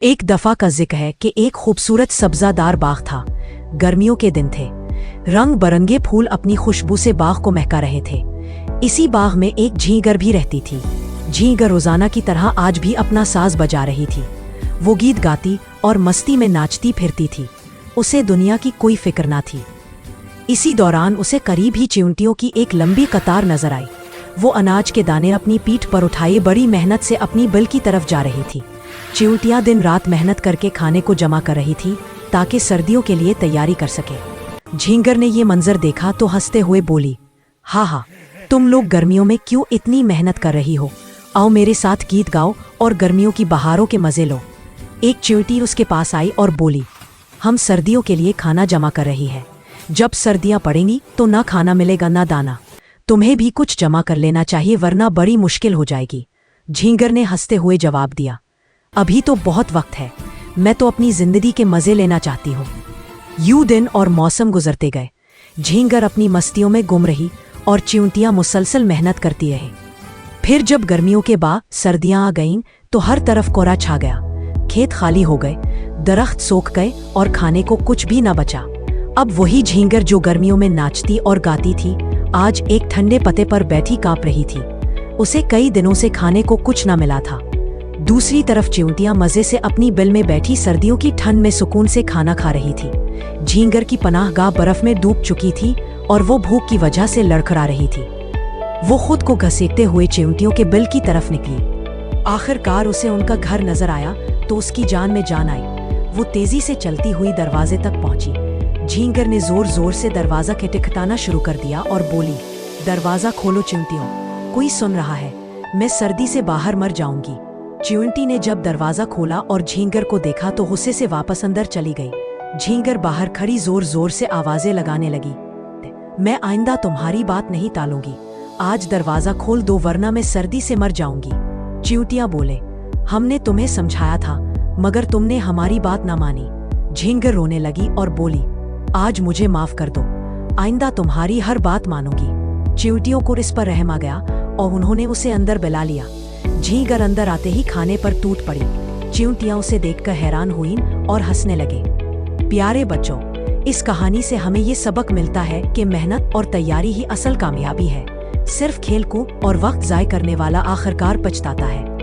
एक दफा का जिक्र है कि एक खूबसूरत सब्जादार बाग था। गर्मियों के दिन थे। रंग बरंगे फूल अपनी खुशबू से बाग को महका रहे थे। इसी बाग में एक झींगर भी रहती थी। झींगर रोजाना की तरह आज भी अपना साज बजा रही थी। वो गीत गाती और मस्ती में नाचती फिरती थी। उसे दुनिया की कोई फिक्र ना थी। इसी दौरान उसे करीब ही चिंटियों की एक लंबी कतार नजर आई। वो अनाज के दाने अपनी पीठ पर उठाए बड़ी मेहनत से अपनी बिल की तरफ जा रही थी। चिंटियां दिन रात मेहनत करके खाने को जमा कर रही थी ताकि सर्दियों के लिए तैयारी कर सके। झींगर ने ये मंजर देखा तो हंसते हुए बोली, हाँ, तुम लोग गर्मियों में क्यों इतनी मेहनत कर रही हो? आओ मेरे साथ गीत गाओ और गर्मियों की बहारों के मजे लो। एक चिंटी उसके पास आई और बोली, हम सर्दियों के लिए खाना जमा कर रही है। जब सर्दियां पड़ेंगी तो ना खाना मिलेगा ना दाना। तुम्हें भी कुछ जमा कर लेना चाहिए वरना बड़ी मुश्किल हो जाएगी। झींगर ने हंसते हुए जवाब दिया, अभी तो बहुत वक्त है, मैं तो अपनी जिंदगी के मजे लेना चाहती हूँ। यूं दिन और मौसम गुजरते गए। झींगर अपनी मस्तियों में गुम रही और चिंटियां मुसलसल मेहनत करती रही। फिर जब गर्मियों के बाद सर्दियां आ गईं तो हर तरफ कोहरा छा गया। खेत खाली हो गए, दरख्त सूख गए और खाने को कुछ भी न बचा। अब वही झींगर जो गर्मियों में नाचती और गाती थी आज एक ठंडे पत्ते पर बैठी कांप रही थी। उसे कई दिनों से खाने को कुछ न मिला था। दूसरी तरफ चिंटियां मजे से अपनी बिल में बैठी सर्दियों की ठंड में सुकून से खाना खा रही थी। झींगर की पनाहगाह बर्फ में डूब चुकी थी और वो भूख की वजह से लड़खड़ा रही थी। वो खुद को घसीटते हुए चिंटियों के बिल की तरफ निकली। आखिरकार उसे उनका घर नजर आया तो उसकी जान में जान आई। वो तेजी से चलती हुई दरवाजे तक पहुंची। झींगर ने जोर जोर से दरवाजा खटखटाना शुरू कर दिया और बोली, दरवाजा खोलो चिंटियों, कोई सुन रहा है, मैं सर्दी से बाहर मर जाऊंगी। चिंटी ने जब दरवाजा खोला और झींगर को देखा तो गुस्से से वापस अंदर चली गई। झींगर बाहर खड़ी जोर जोर से आवाजें लगाने लगी, मैं आइंदा तुम्हारी बात नहीं टालूंगी, आज दरवाजा खोल दो वरना मैं सर्दी से मर जाऊंगी। चिंटियां बोले, हमने तुम्हें समझाया था मगर तुमने हमारी बात ना मानी। झींगर रोने लगी और बोली, आज मुझे माफ कर दो, आइंदा तुम्हारी हर बात मानूंगी। चिंटियों को इस पर रहम आ गया और उन्होंने उसे अंदर बुला लिया। झींगर अंदर आते ही खाने पर टूट पड़ी। चिंटियां उसे देखकर हैरान हुईं और हंसने लगे। प्यारे बच्चों, इस कहानी से हमें ये सबक मिलता है कि मेहनत और तैयारी ही असल कामयाबी है। सिर्फ खेल कूद और वक्त जाय करने वाला आखिरकार पछताता है।